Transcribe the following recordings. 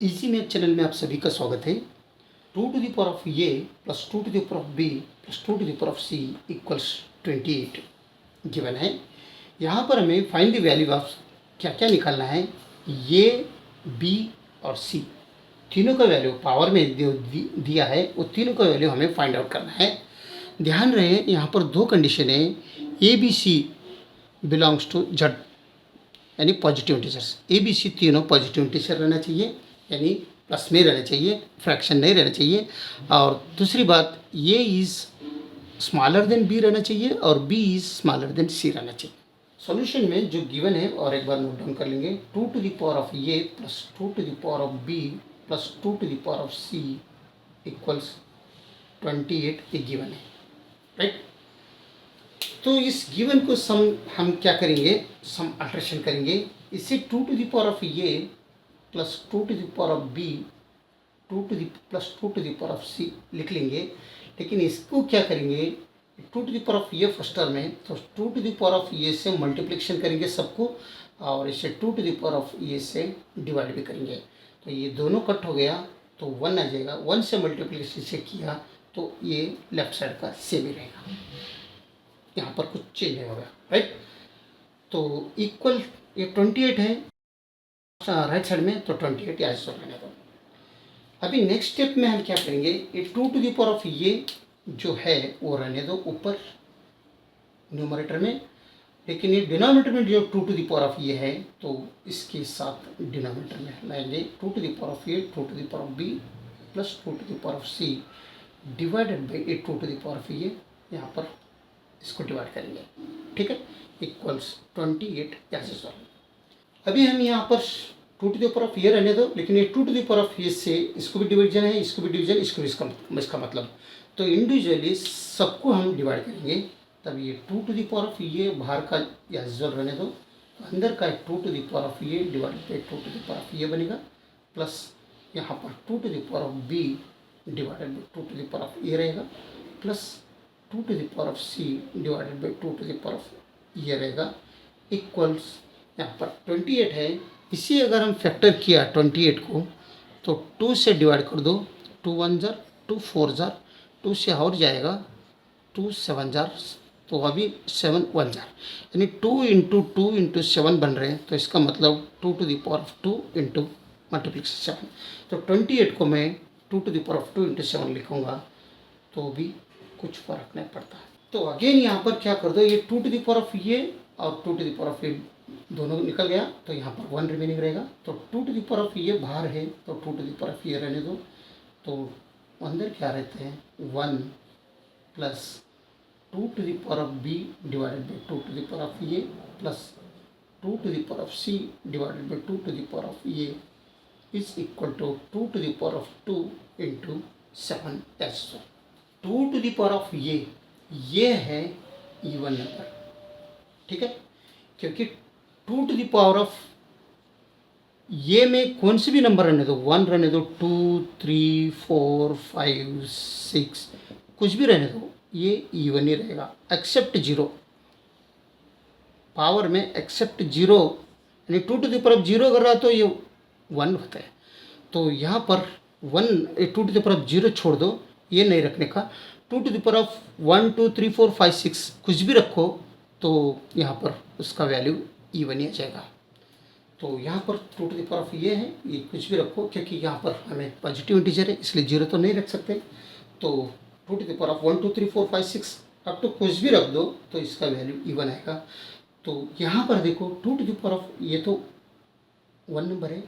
Easy math channel में आप सभी का स्वागत है। 2 to the power of A plus 2 to the power of B plus 2 to the power of C equals 28 given है। यहाँ पर हमें फाइंड द वैल्यू ऑफ क्या क्या निकालना है, ए बी और सी तीनों का वैल्यू पावर में जो दिया है वो तीनों का वैल्यू हमें फाइंड आउट करना है। ध्यान रहे यहाँ पर दो कंडीशन है, A B C belongs to Z यानी positive integers. A B C तीनों पॉजिटिव इंटीजर रहना चाहिए, यानी प्लस में रहना चाहिए, फ्रैक्शन नहीं रहना चाहिए। और दूसरी बात, A is smaller than B रहना चाहिए और B is smaller than C रहना चाहिए। सॉल्यूशन में जो गिवन है और एक बार नोट डाउन कर लेंगे, 2 to the power of A plus 2 to the power of B plus 2 to the power of C equals 28 एक गिवन है, राइट। तो इस गिवन को हम क्या करेंगे, सम अल्ट्रेशन करेंगे। इसे 2 to the power of A plus 2 to the power of B plus 2 to the power of C लिख लेंगे। लेकिन इसको क्या करेंगे, 2 to the power of A first term है तो 2 to the power ऑफ ए से मल्टीप्लिकेशन करेंगे सबको, और इसे 2 to the power ऑफ ए से डिवाइड भी करेंगे। तो ये दोनों कट हो गया तो 1 आ जाएगा। 1 से मल्टीप्लिकेशन से किया तो ये लेफ्ट साइड का सेम ही रहेगा, यहाँ पर कुछ चेंज नहीं होगा, राइट। तो इक्वल ये 28 है राइट साइड में, तो 28 यहाँ से रहने दो। अभी नेक्स्ट स्टेप में हम क्या करेंगे, ये 2 to the power ऑफ ये जो है वो रहने दो ऊपर न्यूमरेटर में, लेकिन ये डिनोमिनेटर में जो 2 to the power ऑफ ये है तो इसके साथ डिनोमिनेटर में लाएंगे 2 to the power of A 2 to the power of B plus 2 to the power of C divided by 2 to the power of ये, यहाँ पर इसको डिवाइड करेंगे, ठीक है, इक्वल्स 28 ऐसे सॉल्व। अभी हम यहाँ पर 2 to the power ऑफ ये रहने दो, लेकिन ये 2 to the power ऑफ ये से इसको भी डिवीजन है, इसको भी डिवीजन, इसको भी इसका मतलब, तो इंडिविजुअली सबको हम डिवाइड करेंगे। तब ये 2 to the power ऑफ ये बाहर का एज रहने दो, अंदर का 2 to the power ऑफ ये divide by 2 to the power of ये बनेगा, प्लस यहाँ पर 2 to the power of B divided by 2 to the power of A रहेगा, plus 2 to the power of C divided by 2 to the power of ये रहेगा, equals यहाँ पर 28 है। इसी अगर हम फैक्टर किया 28 को तो 2 से डिवाइड कर दो, 2 1 जार 2 4 जार 2 से और जाएगा 2 7 जार, तो अभी 7 1 जार, यानी 2 इंटू 2 इंटू 7 बन रहे हैं। तो इसका मतलब 2 to the power of 2 into multiplication 7, तो 28 को मैं 2 to the power of 2 into 7 लिखूँगा तो भी कुछ फ़र्क नहीं पड़ता। तो अगेन यहाँ पर क्या कर दो, ये 2 to the power ऑफ ये और 2 to the power ऑफ ये दोनों निकल गया, तो यहाँ पर 1 रिमेनिंग रहेगा। तो 2 to the power ऑफ ये बाहर है तो 2 to the power ऑफ ये रहने दो, तो अंदर क्या रहते हैं 1 plus 2 to the power of B divided by 2 to the power of ये plus 2 to the power of C divided by 2 to the power of ये is equal to 2 to the power of 2 into 7 ऐसा। 2 to the power of ये है even number, ठीक है, क्योंकि 2 to the power of ये में कौन से भी नंबर रहने दो, 1 रहने दो, 2 3 4 5 6 कुछ भी रहने दो, ये इवन ही रहेगा एक्सेप्ट 0। पावर में एक्सेप्ट 0 यानी 2 to the power ऑफ 0 अगर रहा तो ये 1 होता है। तो यहाँ पर 2 to the power ऑफ 0 छोड़ दो, ये नहीं रखने का। 2 to the power ऑफ 1 2 3 4 5 6 कुछ भी रखो तो यहाँ पर उसका वैल्यू इवन ही आ जाएगा। तो यहाँ पर 2 to the power ऑफ ये है, ये कुछ भी रखो, क्योंकि यहाँ पर हमें पॉजिटिव इंटीजर है इसलिए 0 तो नहीं रख सकते। तो 2 to the power ऑफ 1 2 3 4 5 6 अब तो कुछ भी रख दो तो इसका वैल्यू इवन आएगा। तो यहाँ पर देखो 2 to the power ऑफ ये तो 1 नंबर है,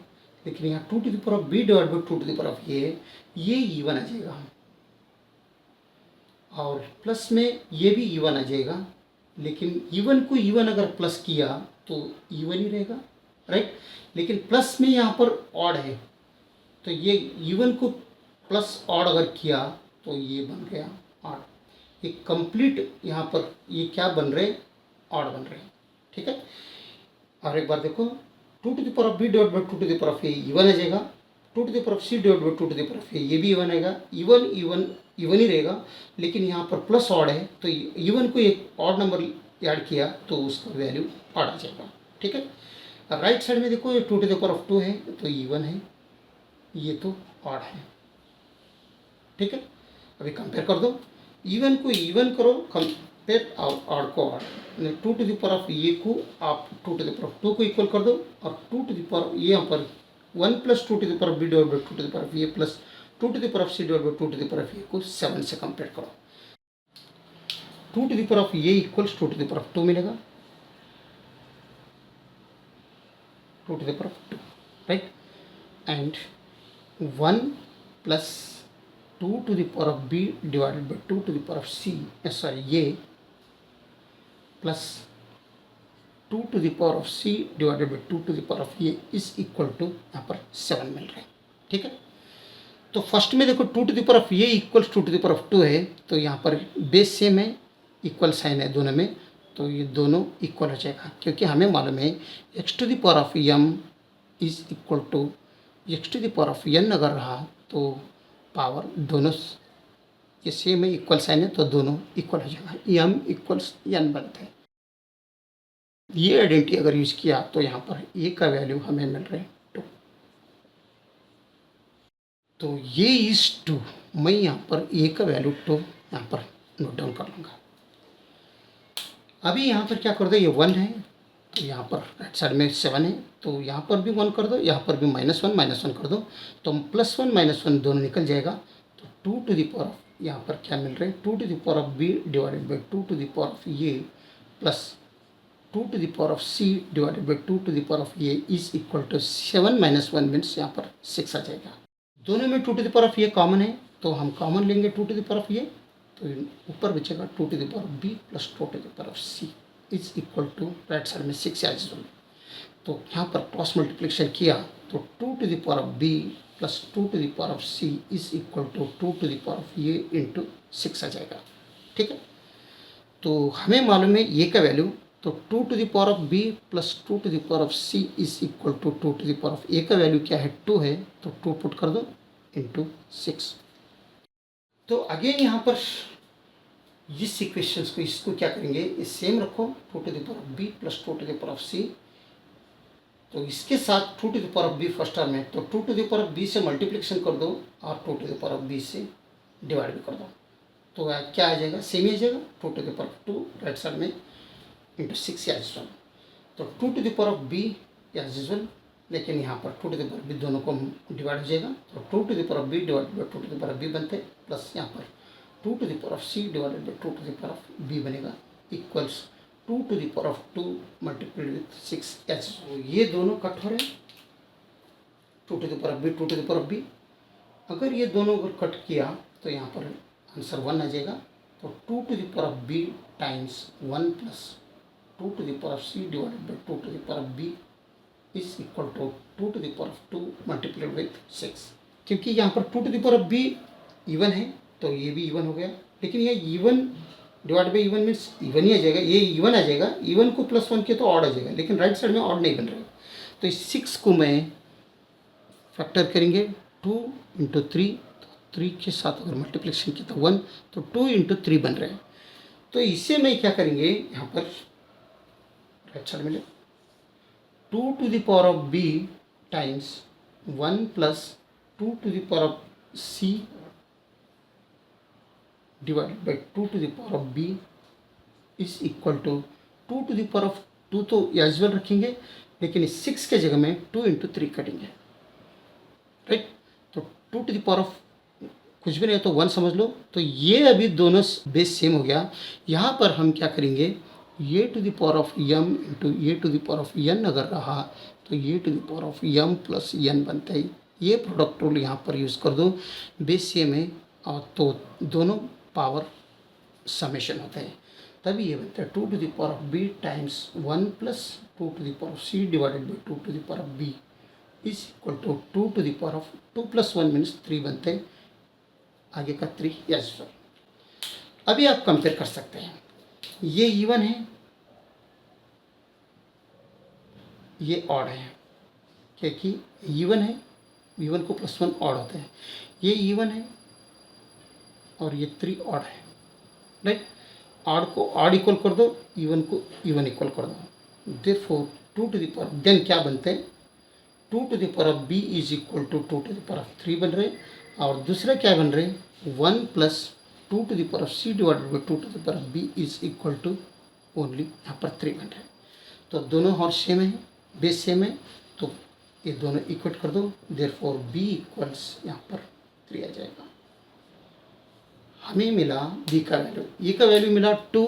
लेकिन यहाँ 2 to the power of B divide by 2 to the power of ये इवन आ जाएगा, और प्लस में ये भी इवन आ जाएगा। लेकिन इवन को इवन अगर प्लस किया तो इवन ही रहेगा, राइट। लेकिन प्लस में यहाँ पर ऑड है, तो ये इवन को प्लस ऑड अगर किया तो ये बन गया ऑड। ये कंप्लीट यहाँ पर ये क्या बन रहे, ऑड बन रहे, ठीक है। और एक बार देखो 2 to the power of B divide by 2 to the power of A even आ जाएगा, 2 to the power of C divide by 2 to the power of A ये भी इवन आएगा, इवन ही रहेगा। लेकिन यहाँ पर प्लस ऑड है तो इवन को एक ऑड नंबर ऐड किया तो उसका वैल्यू ऑड आ जाएगा, ठीक है। राइट साइड में देखो ये 2 to the power ऑफ 2 है तो इवन है, ये तो ऑड है, ठीक है। अभी कंपेयर कर दो, इवन को इवन करो, कंपेयर और ऑड को odd, two to the power of ये को आप two to the power of two को इक्वल कर दो, और टू टू द पावर ये यहाँ पर one plus two to the power of B divide by two to the power of A plus two to the power of C divide by two to the power of A को 7 से compare करो। Two to the power of A equals two to the power of two मिलेगा, two to the power of two, right, and 1 plus two to the power of B divided by two to the power of C, sorry ये plus two to the power of C divided by two to the power of ये is equal to यहाँ पर 7 मिल रहा है, ठीक है। तो first में देखो two to the power of ये equals two to the power of two है, तो यहाँ पर बेस सेम है, इक्वल साइन है दोनों में, तो ये दोनों इक्वल हो जाएगा, क्योंकि हमें मालूम है X to the power of M is equal to X to the power of N अगर रहा तो पावर दोनों ये सेम है, इक्वल साइन है, तो दोनों इक्वल हो जाएगा, एम इक्वल्स एन बनता है। ये आइडेंटिटी अगर यूज किया तो यहाँ पर ए का वैल्यू हमें मिल रहा है 2, तो ये इज 2, मैं यहाँ पर ए का वैल्यू 2 यहाँ पर नोट डाउन कर लूँगा। अभी यहाँ पर क्या कर दो, ये 1 है, तो यहाँ पर राइट साइड में 7 है, तो यहाँ पर भी 1 कर दो, यहाँ पर भी -1 कर दो, तो +1 -1 दोनों निकल जाएगा, तो two to the power of यहाँ पर क्या मिल रहा है, two to the power of B divided by two to the power of ये plus two to the power of C divided by two to the power of ये is equal to 7 - 1 means यहाँ पर 6 आ जाएगा। दोनों में two to the power of ये common है, तो हम कॉमन लेंगे to to the power of ये, तो ऊपर बचेगा two to the power of B plus two to the power of C is equal to right side में 6 एज यूजुअल, तो यहाँ पर क्रॉस मल्टीप्लिकेशन किया तो two to the power of B plus two to the power of C is equal to two to the power of ये into 6 आ जाएगा, ठीक है। तो हमें मालूम है ये का वैल्यू, तो two to the power of B plus two to the power of C is equal to two to the power of A का वैल्यू क्या है 2 है, तो 2 पुट कर दो इंटू 6। तो अगेन यहाँ पर इस इक्वेशंस को इसको क्या करेंगे, इस सेम रखो, two to the power of B plus two to the power of C, तो इसके साथ two to the power of B first term है, तो two to the power of B से मल्टीप्लिकेशन कर दो और two to the power of B से डिवाइड भी कर दो, तो क्या आ जाएगा, सेम ही आ जाएगा, two to the power of 2 right side में इंटू 6 एज यूजुअल, तो two to the power of B as usual, लेकिन यहाँ पर two to the power B दोनों को डिवाइड हो जाएगा, तो two to the power of B divide by two to the power of B बनते हैं, प्लस यहाँ पर two to the power of C divided by two to the power of B बनेगा, equals two to the power of 2 multiplied with 6 एच, ये दोनों cut हो रहे हैं, two to the power of B two to the power of B, अगर ये दोनों अगर कट किया तो यहाँ पर आंसर 1 आ जाएगा, तो two to the power of B times 1 plus two to the power of C divided by two to the power of B is equal to two to the power of 2 multiplied with 6, क्योंकि यहाँ पर two to the power of B even है तो ये भी even हो गया, लेकिन ये even divide by even means even ही आ जाएगा, ये इवन आ जाएगा, इवन को +1 किया तो ऑड आ जाएगा, लेकिन राइट साइड में ऑड नहीं बन रहा है, तो इस 6 को मैं फैक्टर करेंगे 2 इंटू 3, तो 3 के साथ अगर मल्टीप्लिकेशन किया तो 1, तो 2 इंटू 3 बन रहे हैं, तो इससे मैं क्या करेंगे यहाँ पर राइट साइड में two to the power of B times 1 plus two to the power of C divided by two to the power of B is equal to two to the power of 2 तो usual रखेंगे, लेकिन इस 6 के जगह में 2 into 3 करेंगे, right, तो two to the power of कुछ भी नहीं तो 1 समझ लो, तो ये अभी दोनों बेस सेम हो गया, यहाँ पर हम क्या करेंगे, ये to the power of M into ये to the power of N अगर रहा तो ये to the power of M plus N बनता है, ये प्रोडक्ट रूल यहाँ पर यूज़ कर दो, बेस सेम है और तो दोनों पावर समेशन होता है, तभी ये बनता है two to the power of B times 1 plus two to the power of C divided by two to the power of B is equal to two to the power of 2 + 1 means 3 बनते हैं, आगे का 3 yes. अभी आप compare कर सकते हैं, ये इवन है, ये ऑड है, क्योंकि इवन है, इवन को +1 ऑड होता है, ये इवन है और ये 3 ऑड है, राइट, ऑड को ऑड इक्वल कर दो, इवन को इवन इक्वल कर दो, therefore two to the power then क्या बनते हैं two to the power of B is equal to two to the power of 3 बन रहे, और दूसरा क्या बन रहे, 1 plus two to the power of C divided by two to the power of B is equal to only यहाँ पर 3 बन रहे। तो दोनों हॉर सेम है, बेस सेम है, तो ये दोनों इक्वेट कर दो, देयरफॉर बी इक्वल्स यहाँ पर 3 आ जाएगा। हमें मिला बी का वैल्यू, ए का वैल्यू मिला 2,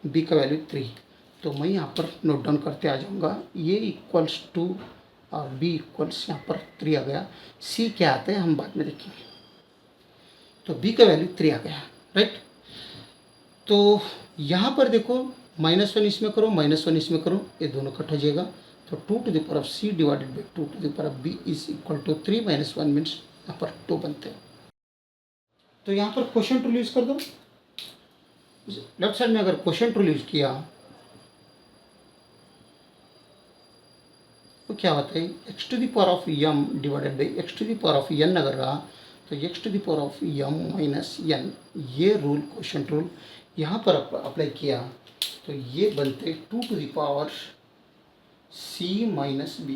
बी का वैल्यू 3। तो मैं यहाँ पर नोट डाउन करते आ जाऊँगा, ए इक्वल्स 2 और बी इक्वल्स यहाँ पर 3 आ गया। सी क्या आता है हम बाद में देखेंगे। तो बी का वैल्यू 3 आ गया, राइट। तो यहाँ पर देखो -1 इसमें करो, -1 इसमें करो, ये दोनों कट हो जाएगा। तो 2 to the power of C divided by 2 to the power of B is equal to 3 - 1 means यहाँ पर 2 बनते हैं। तो यहाँ पर क्वेश्चन रूल यूज कर दो। लेफ्ट साइड में अगर क्वेश्चन रूल यूज किया तो क्या होता है, X to the power of M divided by X to the power of N अगर रहा तो X to the power of M minus N, ये रूल क्वेश्चन रूल यहाँ पर अप्लाई किया तो ये बनते 2 to the power C minus B,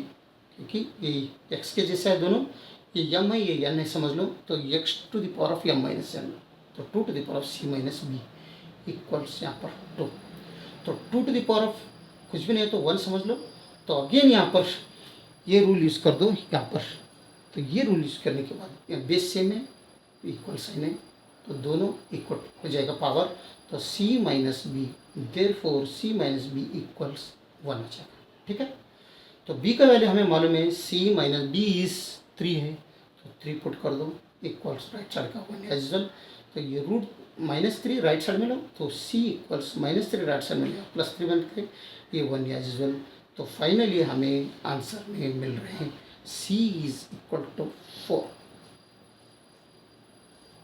क्योंकि ये एक्स के जैसा है दोनों, ये एम है ये एन है समझ लो। तो X to the power of M minus N, तो 2 to the power of C minus B equals यहाँ पर 2। तो 2 टू द पावर ऑफ कुछ भी नहीं है तो 1 समझ लो। तो अगेन यहाँ पर ये रूल यूज़ कर दो यहाँ पर। तो ये रूल यूज़ करने के बाद यहाँ बेस सेम है, इक्वल साइन है, तो दोनों इक्वल हो जाएगा पावर। तो c minus B, therefore c minus B equals 1 हो जाएगा, ठीक है। तो b का वैल्यू हमें मालूम है, c माइनस बी इज 3 है, तो 3 पुट कर दो इक्वल्स राइट साइड का 1 एज वेल। तो ये रूट -3 राइट साइड में लो, तो c इक्वल्स -3 राइट साइड में लिया +3 बन के ये 1 एज वेल। तो फाइनली हमें आंसर में मिल रहे हैं c इज इक्वल टू 4,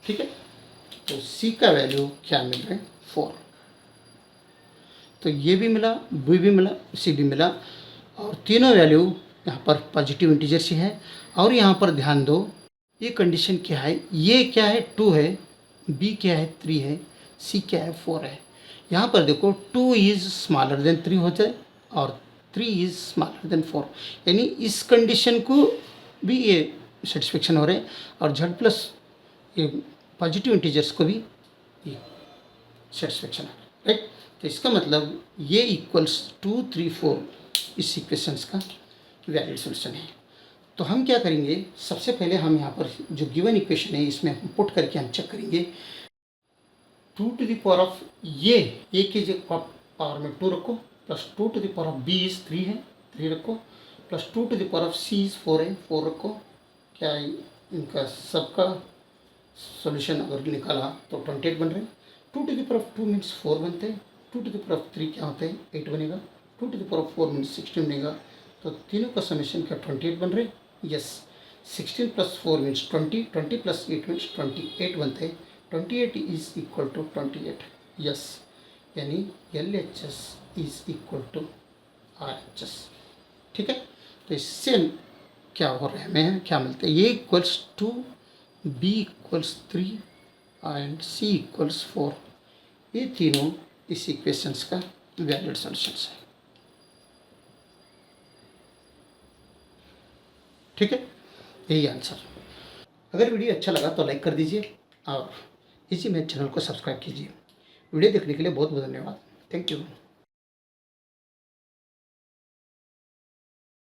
ठीक है। तो c का वैल्यू क्या मिल रहा है, 4। तो ये भी मिला, b भी मिला, c भी मिला, और तीनों वैल्यू यहाँ पर पॉजिटिव इंटीजर से है। और यहाँ पर ध्यान दो, ये कंडीशन क्या है, ये क्या है 2 है, b क्या है 3 है, c क्या है 4 है। यहाँ पर देखो 2 इज स्मॉलर देन 3 होता है और 3 इज स्मॉलर देन 4, यानी इस कंडीशन को भी ये सेटिस्फेक्शन हो रहे हैं, और z प्लस ये पॉजिटिव इंटीजर्स को भी ये सेटिस्फेक्शन है, राइट। तो इसका मतलब ये इक्वल्स 2, 3, 4 इस इक्वेशंस का वैलिड सॉल्यूशन है। तो हम क्या करेंगे, सबसे पहले हम यहाँ पर जो गिवन इक्वेशन है इसमें हम पुट करके हम चेक करेंगे। 2 टू द पावर ऑफ ये के जो पावर में 2 रखो, plus 2 to the power of B is 3 है, 3 रखो, plus 2 to the power of C is 4 है, 4 रखो। क्या इनका सबका सॉल्यूशन अगर निकाला तो 28 बन रहे हैं। 2 to the power of 2 means 4 बनते हैं, 2 टू द पावर ऑफ 3 क्या होता है 8 बनेगा, 2 to the power of 4 means 16 बनेगा। तो तीनों का समेशन क्या 28 बन रहे हैं, yes. 16 plus 4 means 20, 20 plus 8 means 28 बनते हैं। 28 इज इक्वल टू 28, यस, यानी LHS is equal to RHS, ठीक है। तो इससे क्या हो रहा है, हमें क्या मिलता है, ये equals to b equals 3 and c equals 4, ये तीनों इस इक्वेशंस का वैलिड सॉल्यूशंस है, ठीक है। यही आंसर। अगर वीडियो अच्छा लगा तो लाइक कर दीजिए और इसी मेरे चैनल को सब्सक्राइब कीजिए। वीडियो देखने के लिए बहुत बहुत धन्यवाद, थैंक यू।